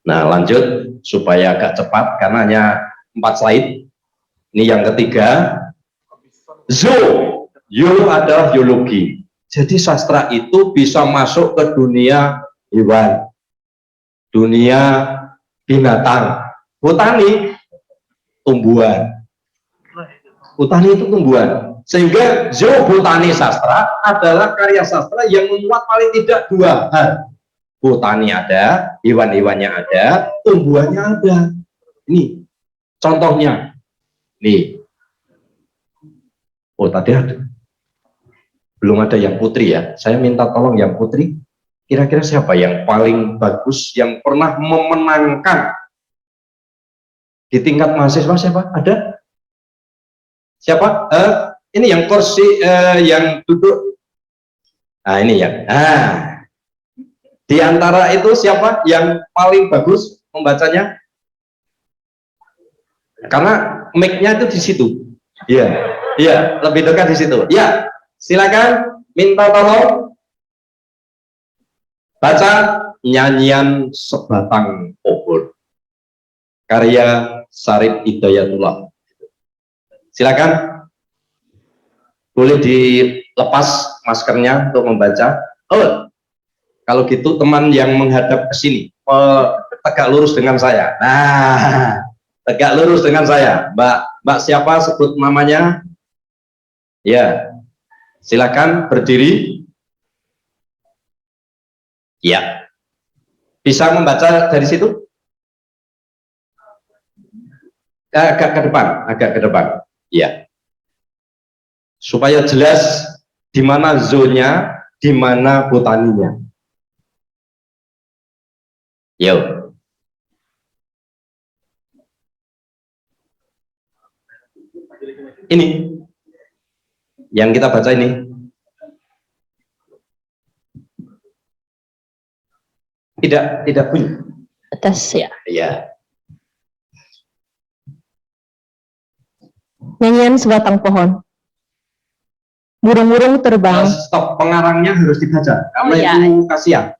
Nah, lanjut supaya agak cepat karena hanya 4 slide. Ini yang ketiga, zoo. Yo adalah biologi. Jadi sastra itu bisa masuk ke dunia hewan, dunia binatang, botani, tumbuhan. Botani itu tumbuhan. Sehingga zoobotani sastra adalah karya sastra yang memuat paling tidak 2 hal. Botani ada, hewan-hewannya ada, tumbuhannya ada. Ini contohnya. Nih. Oh, tadi ada. Belum ada yang putri ya. Saya minta tolong yang putri. Kira-kira siapa yang paling bagus yang pernah memenangkan di tingkat mahasiswa? Siapa? Ada? Siapa? Ini yang kursi yang duduk. Nah, ini ya. Di antara itu siapa yang paling bagus membacanya? Karena mic-nya itu di situ. Iya. Iya, lebih dekat di situ. Ya, silakan minta tolong baca Nyanyian Sebatang Pohon karya Syarif Hidayatullah. Silakan. Boleh dilepas maskernya untuk membaca. Oh, kalau gitu teman yang menghadap ke sini, tegak lurus dengan saya. Nah, tegak lurus dengan saya. Mbak siapa sebut namanya? Ya, silakan berdiri. Ya, bisa membaca dari situ? Agak ke depan. Ya, supaya jelas di mana zonnya, di mana botaninya. Yo. Ini yang kita baca ini. Tidak bunyi. Atas ya. Iya. Nyanyian Sebatang Pohon. Burung-burung terbang. Stop, pengarangnya harus dibaca karena itu kasihan.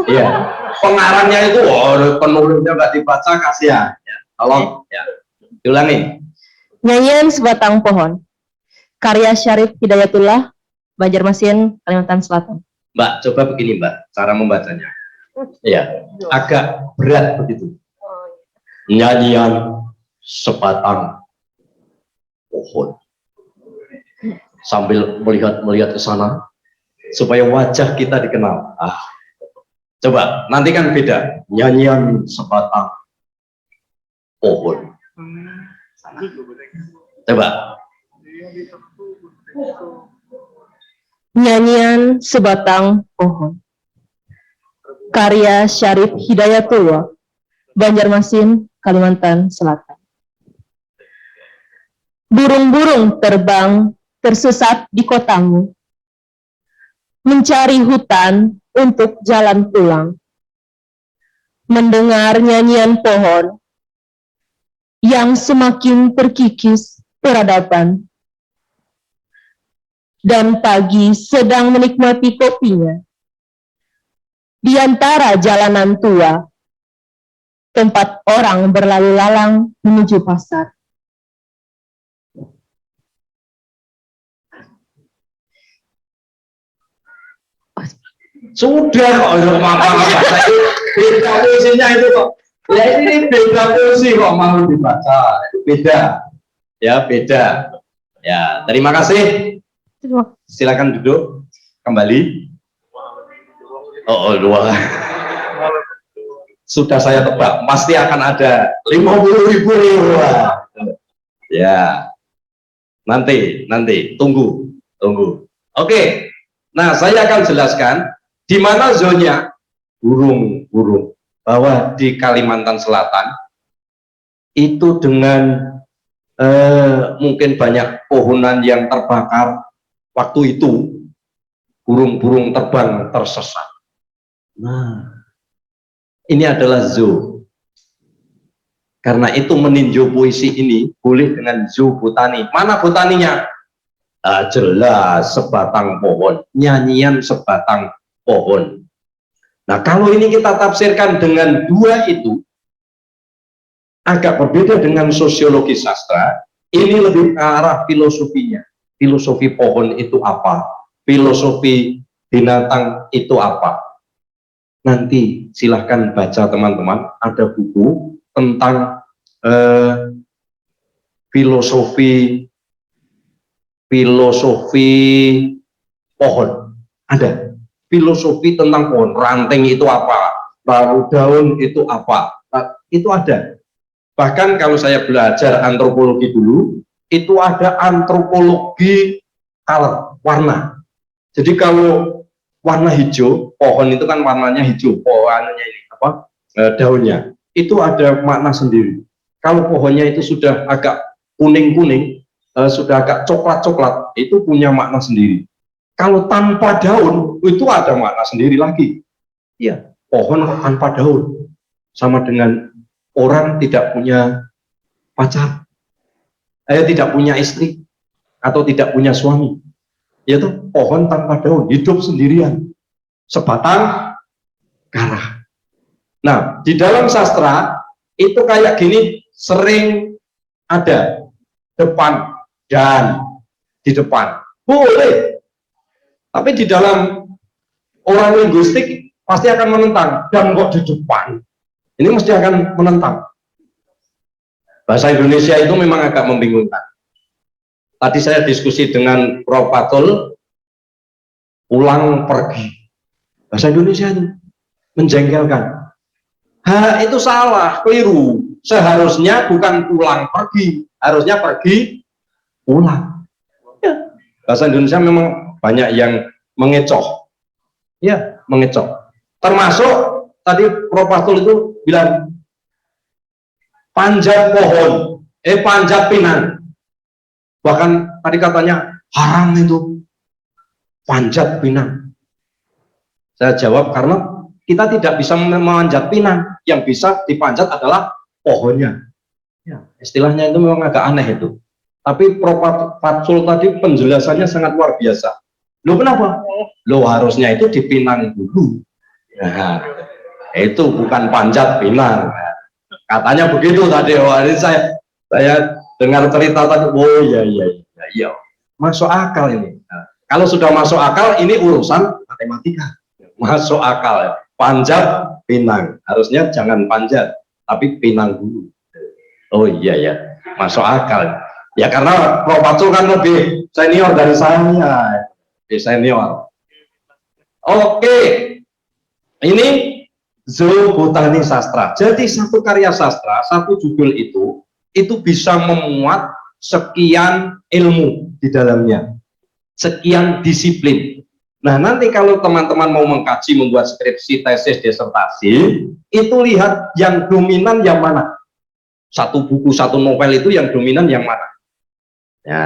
Iya. Pengarangnya itu penulisnya nggak dibaca, kasihan. Ya. Tolong ya. Diulangi. Nyanyian Sebatang Pohon. Karya Syarif Hidayatullah, Banjarmasin, Kalimantan Selatan. Mbak, coba begini Mbak, cara membacanya. Ya, agak berat begitu. Nyanyian Sebatang Pohon. Sambil melihat ke sana supaya wajah kita dikenal. Coba, nanti kan beda. Nyanyian Sebatang Pohon. Coba. Nyanyian Sebatang Pohon. Karya Syarif Hidayatullah, Banjarmasin, Kalimantan Selatan. Burung-burung terbang tersesat di kotamu, mencari hutan untuk jalan pulang, mendengar nyanyian pohon yang semakin terkikis peradaban, dan pagi sedang menikmati kopinya di antara jalanan tua, tempat orang berlalu lalang menuju pasar. Sudah kok, beda puisinya itu kok. Ya ini beda puisi kok mau dibaca, itu beda. Ya beda. Ya, terima kasih. Silakan duduk kembali. Dua. Sudah saya tebak, pasti akan ada 50.000. Ya, nanti tunggu. Oke, nah saya akan jelaskan di mana zonnya burung-burung, bahwa di Kalimantan Selatan itu dengan mungkin banyak pohonan yang terbakar waktu itu, burung-burung terbang tersesat. Nah, ini adalah zoo. Karena itu meninjau puisi ini boleh dengan zoo botani. Mana botaninya? Jelas Sebatang Pohon. Nyanyian Sebatang Pohon. Nah, kalau ini kita tafsirkan dengan dua itu, agak berbeda dengan sosiologi sastra, ini lebih ke arah filosofinya. Filosofi pohon itu apa? Filosofi binatang itu apa? Nanti silahkan baca teman-teman, ada buku tentang filosofi pohon. Ada filosofi tentang pohon, ranting itu apa, lalu daun itu apa, itu ada. Bahkan kalau saya belajar antropologi dulu, itu ada antropologi color, warna. Jadi kalau warna hijau, pohon itu kan warnanya hijau, pohonnya ini apa, daunnya, itu ada makna sendiri. Kalau pohonnya itu sudah agak kuning-kuning, sudah agak coklat-coklat, itu punya makna sendiri. Kalau tanpa daun, itu ada makna sendiri lagi. Iya, pohon tanpa daun, sama dengan orang tidak punya pacar, tidak punya istri, atau tidak punya suami, yaitu pohon tanpa daun, hidup sendirian, sebatang kara. Nah, di dalam sastra, itu kayak gini, sering ada depan dan di depan. Boleh. Tapi di dalam orang linguistik, pasti akan menentang. Dan kok di depan? Ini mesti akan menentang. Bahasa Indonesia itu memang agak membingungkan. Tadi saya diskusi dengan Prof. Fatul, pulang pergi. Bahasa Indonesia itu menjengkelkan. Itu salah, keliru. Seharusnya bukan pulang pergi, harusnya pergi pulang. Ya. Bahasa Indonesia memang banyak yang mengecoh. Ya, mengecoh. Termasuk tadi Prof. Fatul itu bilang panjat pohon, panjat pinang. Bahkan tadi katanya haram itu panjat pinang. Saya jawab karena kita tidak bisa memanjat pinang, yang bisa dipanjat adalah pohonnya. Ya, istilahnya itu memang agak aneh itu. Tapi Prof. Fatul tadi penjelasannya sangat luar biasa. Loh kenapa? Loh harusnya itu dipinang dulu. Nah, itu bukan panjat pinang. Katanya begitu tadi. Wah, ini saya dengar cerita tadi. Oh iya. Masuk akal ini. Nah, kalau sudah masuk akal, ini urusan matematika. Masuk akal ya. Panjat pinang. Harusnya jangan panjat, tapi pinang dulu. Oh iya ya, masuk akal. Ya karena Prof. Fatul kan lebih senior dari saya. Lebih senior. Oke. Ini Zoobotani Sastra. Jadi satu karya sastra, satu judul itu bisa memuat sekian ilmu di dalamnya, sekian disiplin. Nah, nanti kalau teman-teman mau mengkaji, membuat skripsi, tesis, disertasi, itu lihat yang dominan yang mana. Satu buku, satu novel itu yang dominan yang mana. Ya,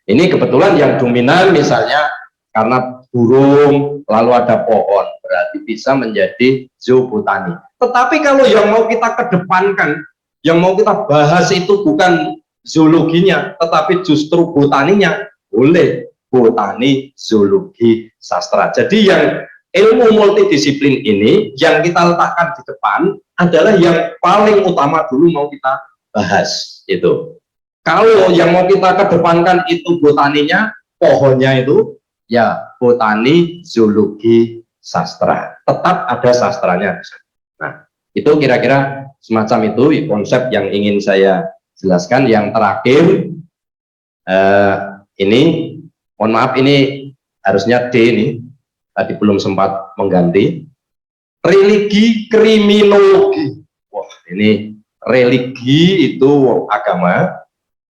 ini kebetulan yang dominan misalnya karena burung, lalu ada pohon, berarti bisa menjadi zoobotani. Tetapi kalau yang mau kita kedepankan, yang mau kita bahas itu bukan zoologinya, tetapi justru botaninya, boleh. Botani, zoologi, sastra. Jadi yang ilmu multidisiplin ini yang kita letakkan di depan adalah yang paling utama dulu mau kita bahas itu. Kalau yang mau kita kedepankan itu botaninya, pohonnya itu ya botani, zoologi, sastra. Tetap ada sastranya. Nah, itu kira-kira semacam itu konsep yang ingin saya jelaskan. Yang terakhir ini mohon maaf, ini harusnya D ini, tadi belum sempat mengganti. Religi kriminologi. Wah, ini religi itu agama.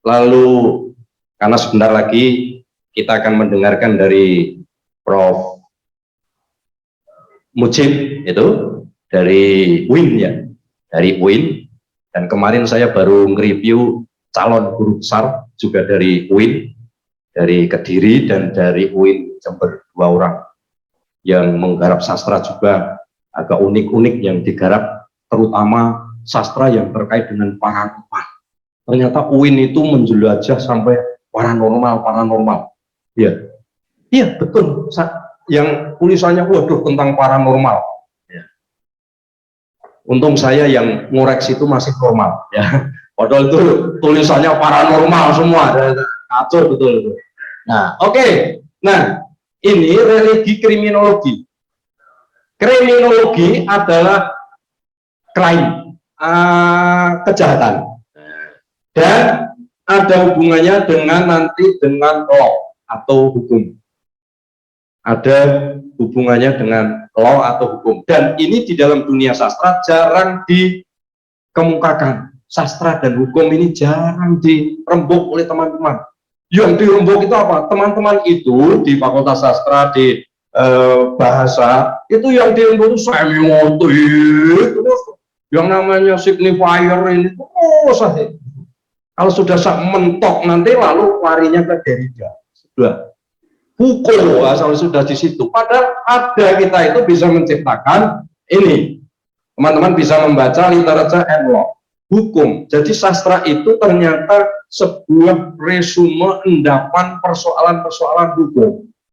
Lalu, karena sebentar lagi kita akan mendengarkan dari Prof. Mujib, itu dari UIN ya, dari UIN. Dan kemarin saya baru nge-review calon guru besar juga dari UIN, dari Kediri dan dari UIN Jember, 2 orang yang menggarap sastra juga agak unik-unik yang digarap, terutama sastra yang terkait dengan paranormal. Ternyata UIN itu menjelajah sampai paranormal. Iya, betul. Yang tulisannya waduh tentang paranormal. Ya. Untung saya yang ngoreksi itu masih normal ya. Padahal itu tulisannya paranormal semua, kacau betul. Nah, oke. Nah, ini religi kriminologi. Kriminologi adalah crime, kejahatan, dan ada hubungannya dengan law atau hukum. Ada hubungannya dengan law atau hukum, dan ini di dalam dunia sastra jarang dikemukakan. Sastra dan hukum ini jarang dirembuk oleh teman-teman. Yang dirembuk itu apa? Teman-teman itu di Fakultas Sastra, di bahasa, itu yang dirembuk itu semiotik, terus yang namanya signifier ini terus saja. Kalau sudah mentok nanti lalu larinya ke Derrida. Sudah hukum asal sudah di situ. Padahal ada kita itu bisa menciptakan ini. Teman-teman bisa membaca literatur and law, hukum. Jadi sastra itu ternyata sebuah resume endapan persoalan-persoalan hukum.